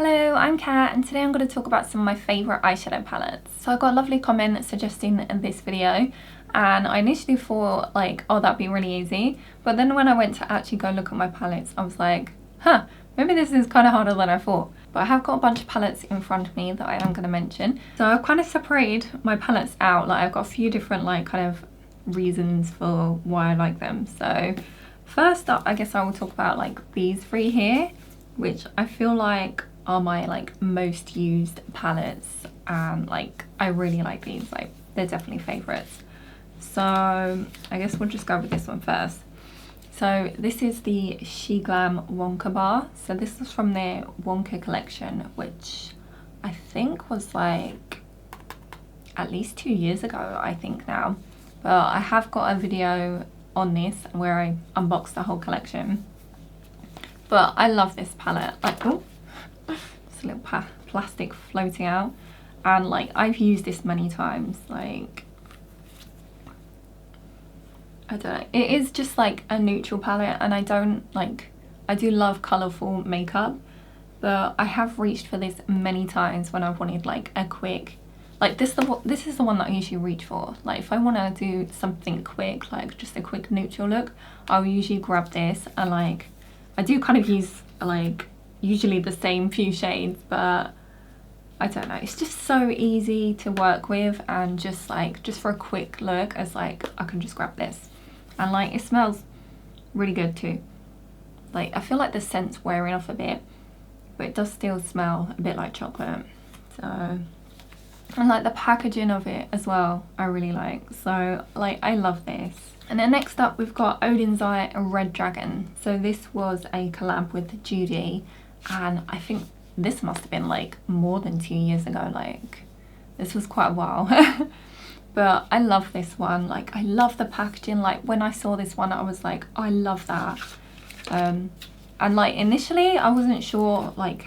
Hello, I'm Kat and today I'm going to talk about some of my favourite eyeshadow palettes. So I got a lovely comment suggesting this video and I initially thought like, oh, that'd be really easy, but then when I went to actually go look at my palettes I was like, maybe this is kind of harder than I thought. But I have got a bunch of palettes in front of me that I am going to mention. So I've kind of separated my palettes out, like I've got a few different like kind of reasons for why I like them. So first up, I guess I will talk about like these three here, which I feel like are my like most used palettes, and like I really like these, like they're definitely favorites. So I guess we'll just go with this one first. So this is the Sheglam Wonka bar. So this is from their Wonka collection, which I think was like at least 2 years ago, I think now. But I have got a video on this where I unboxed the whole collection. But I love this palette. Like, oh, just a little plastic floating out. And like, I've used this many times. Like, I don't know. It is just like a neutral palette, and I do love colourful makeup. But I have reached for this many times when I wanted like a quick, like this is the one that I usually reach for. Like if I want to do something quick, like just a quick neutral look, I'll usually grab this. And like, I do kind of use like usually the same few shades, but I don't know, it's just so easy to work with, and just for a quick look, as like I can just grab this, and like it smells really good too. Like I feel like the scent's wearing off a bit, but it does still smell a bit like chocolate. So, and like the packaging of it as well, I really like. So like I love this. And then next up we've got Odin's Eye Red Dragon. So this was a collab with Judy, and I think this must have been like more than 2 years ago. Like this was quite a while. But I love this one. Like I love the packaging. Like when I saw this one I was like, I love that. And like initially I wasn't sure, like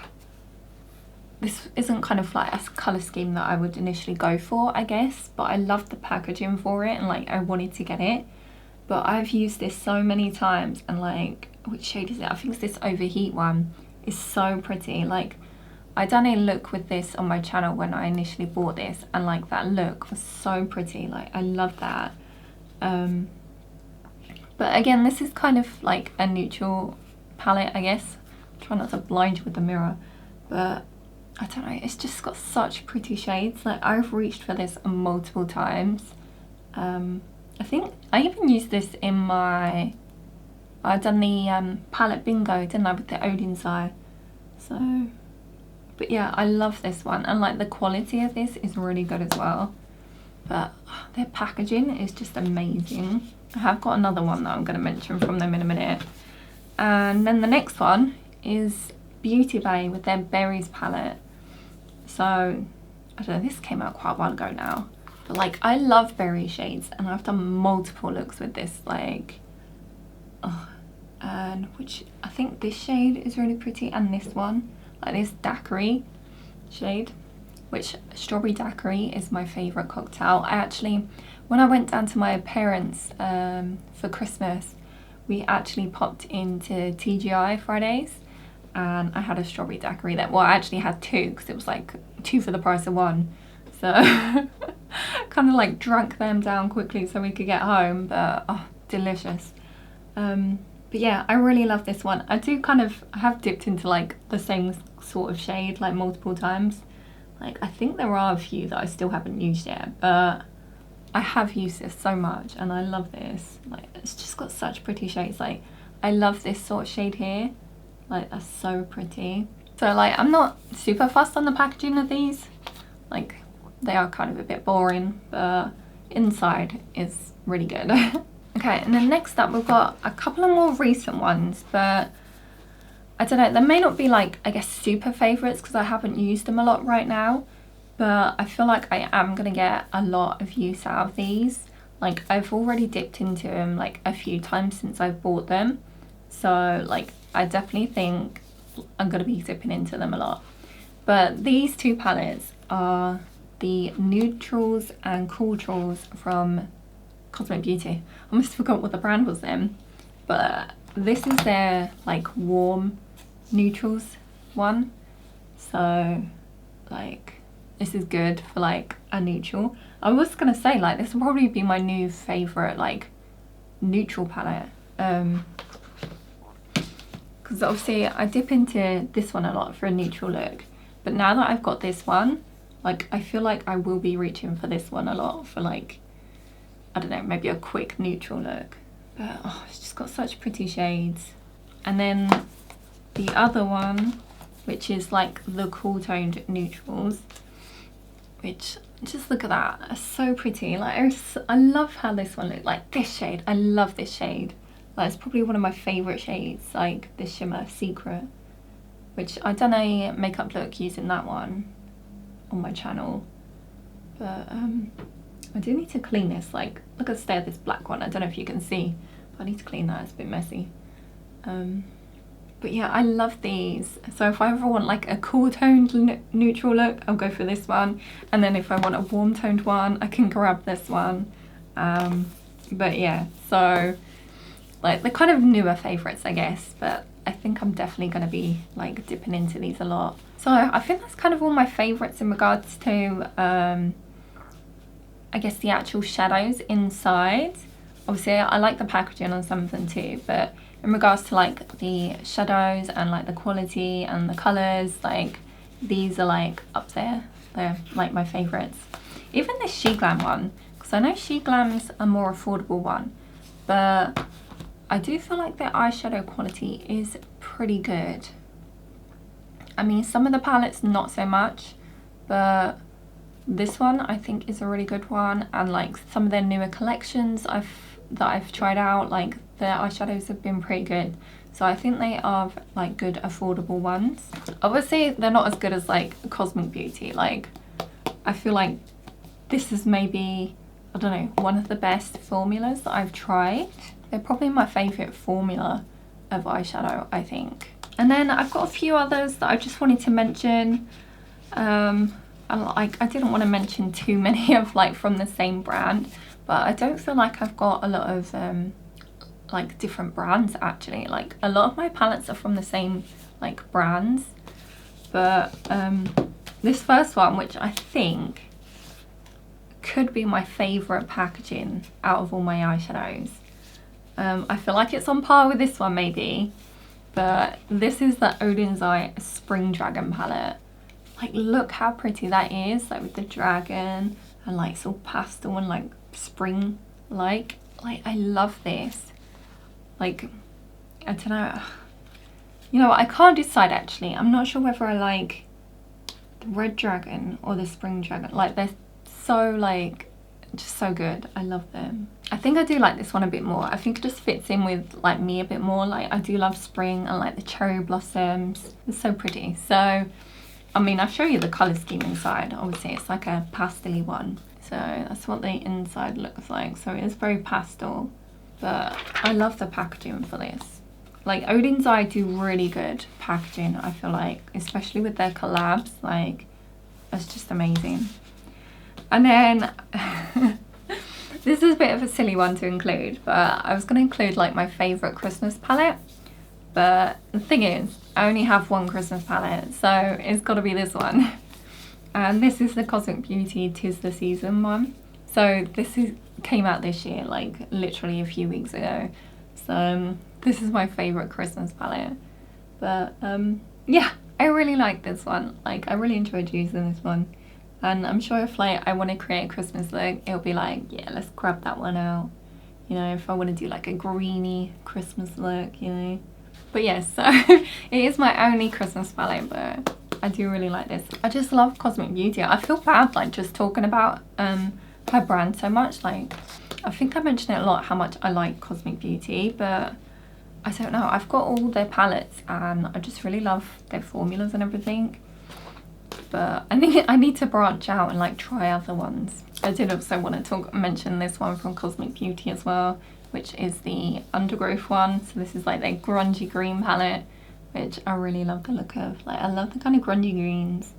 this isn't kind of like a colour scheme that I would initially go for, I guess, but I loved the packaging for it and like I wanted to get it. But I've used this so many times, and like, which shade is it? I think it's this Overheat one. It's so pretty. Like I done a look with this on my channel when I initially bought this, and like that look was so pretty. Like I love that. But again, this is kind of like a neutral palette, I guess. Try not to blind you with the mirror, but I don't know, it's just got such pretty shades. Like I've reached for this multiple times. I think I even used this in my, I've done the palette bingo, didn't I, with the Odin's Eye. So, but yeah, I love this one, and like the quality of this is really good as well. But their packaging is just amazing. I have got another one that I'm going to mention from them in a minute. And then the next one is Beauty Bay with their Berries palette. So I don't know, this came out quite a while ago now, but like I love berry shades, and I've done multiple looks with this, like and which I think this shade is really pretty, and this one, like this daiquiri shade, which strawberry daiquiri is my favorite cocktail. I actually, when I went down to my parents for Christmas, we actually popped into TGI Fridays, and I had a strawberry daiquiri there. Well, I actually had two, because it was like 2 for the price of 1. So kind of like drank them down quickly so we could get home, but oh, delicious. But yeah, I really love this one. I have dipped into like the same sort of shade like multiple times. Like I think there are a few that I still haven't used yet, but I have used this so much and I love this. Like it's just got such pretty shades. Like I love this sort of shade here. Like that's so pretty. So like I'm not super fussed on the packaging of these. Like they are kind of a bit boring, but inside is really good. Okay, and then next up we've got a couple of more recent ones, but I don't know, they may not be like, I guess, super favourites because I haven't used them a lot right now, but I feel like I am going to get a lot of use out of these. Like I've already dipped into them like a few times since I've bought them, so like I definitely think I'm going to be dipping into them a lot. But these two palettes are the Neutrals and Cooltrals from Cosmic Beauty. I almost forgot what the brand was then, but this is their like warm neutrals one, So like this is good for like a neutral. I was gonna say like this will probably be my new favorite like neutral palette, because obviously I dip into this one a lot for a neutral look, but now that I've got this one, like I feel like I will be reaching for this one a lot for like, I don't know, maybe a quick neutral look. But oh, it's just got such pretty shades. And then the other one, which is like the cool toned neutrals, which just look at that, it's so pretty. Like I love how this one looks. Like this shade, I love this shade. Like it's probably one of my favorite shades, like this shimmer Secret, which I done a makeup look using that one on my channel. But I do need to clean this. Like look at the state of this black one. I don't know if you can see, but I need to clean that. It's a bit messy. But yeah, I love these. So if I ever want like a cool toned neutral look, I'll go for this one. And then if I want a warm toned one, I can grab this one. But yeah, so like they're kind of newer favorites, I guess, but I think I'm definitely going to be like dipping into these a lot. So I think that's kind of all my favorites in regards to I guess the actual shadows inside. Obviously I like the packaging on some of them too, but in regards to like the shadows and like the quality and the colours, like these are like up there. They're like my favourites. Even the sheglam one, because I know sheglam's a more affordable one, but I do feel like the eyeshadow quality is pretty good. I mean, some of the palettes not so much, but this one I think is a really good one. And like some of their newer collections that I've tried out, like their eyeshadows have been pretty good. So I think they are like good affordable ones. Obviously they're not as good as like Cosmic Beauty. Like I feel like this is maybe, I don't know, one of the best formulas that I've tried. They're probably my favourite formula of eyeshadow, I think. And then I've got a few others that I just wanted to mention. And like I didn't want to mention too many of like from the same brand, but I don't feel like I've got a lot of like different brands actually. Like a lot of my palettes are from the same like brands, but this first one, which I think could be my favourite packaging out of all my eyeshadows, I feel like it's on par with this one maybe, but this is the Odin's Eye Spring Dragon palette. Like look how pretty that is, like with the dragon and like it's all pastel and like spring like I love this. Like I don't know, you know what, I can't decide actually. I'm not sure whether I like the red dragon or the spring dragon. Like they're so like just so good. I love them. I think I do like this one a bit more. I think it just fits in with like me a bit more. Like I do love spring and like the cherry blossoms. It's so pretty. So I mean, I'll show you the colour scheme inside. Obviously it's like a pastel-y one. So that's what the inside looks like. So it is very pastel, but I love the packaging for this. Like Odin's Eye do really good packaging, I feel like, especially with their collabs. Like it's just amazing. And then this is a bit of a silly one to include, but I was going to include like my favourite Christmas palette. But the thing is, I only have one Christmas palette, so it's got to be this one. And this is the Cosmic Beauty 'Tis the Season one. So this came out this year, like literally a few weeks ago. So this is my favourite Christmas palette. But yeah, I really like this one. Like I really enjoyed using this one. And I'm sure if like I want to create a Christmas look, it'll be like, yeah, let's grab that one out. You know, if I want to do like a greeny Christmas look, you know. But yeah, so it is my only Christmas palette, but I do really like this. I just love Cosmic Beauty. I feel bad like just talking about her brand so much. Like I think I mentioned it a lot how much I like Cosmic Beauty, but I don't know. I've got all their palettes and I just really love their formulas and everything. But I think I need to branch out and like try other ones. I did also want to mention this one from Cosmic Beauty as well, which is the Undergrowth one. So this is like their grungy green palette, which I really love the look of. Like I love the kind of grungy greens.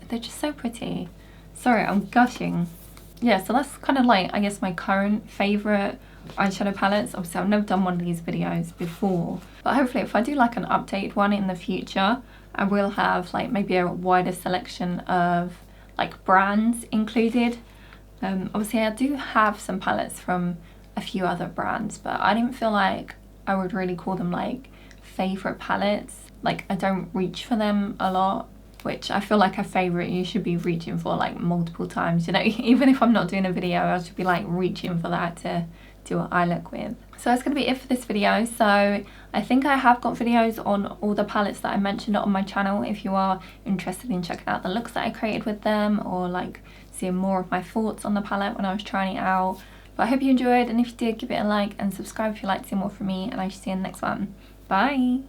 They're just so pretty. Sorry, I'm gushing. Yeah, so that's kind of like, I guess, my current favourite eyeshadow palettes. Obviously I've never done one of these videos before, but hopefully if I do like an updated one in the future, I will have like maybe a wider selection of like brands included. Obviously I do have some palettes from a few other brands, but I didn't feel like I would really call them like favorite palettes. Like I don't reach for them a lot, which I feel like a favorite you should be reaching for like multiple times, you know. Even if I'm not doing a video, I should be like reaching for that to do an eye look with. So that's gonna be it for this video. So I think I have got videos on all the palettes that I mentioned on my channel if you are interested in checking out the looks that I created with them, or like seeing more of my thoughts on the palette when I was trying it out. But I hope you enjoyed, and if you did, give it a like and subscribe if you'd like to see more from me, and I shall see you in the next one. Bye!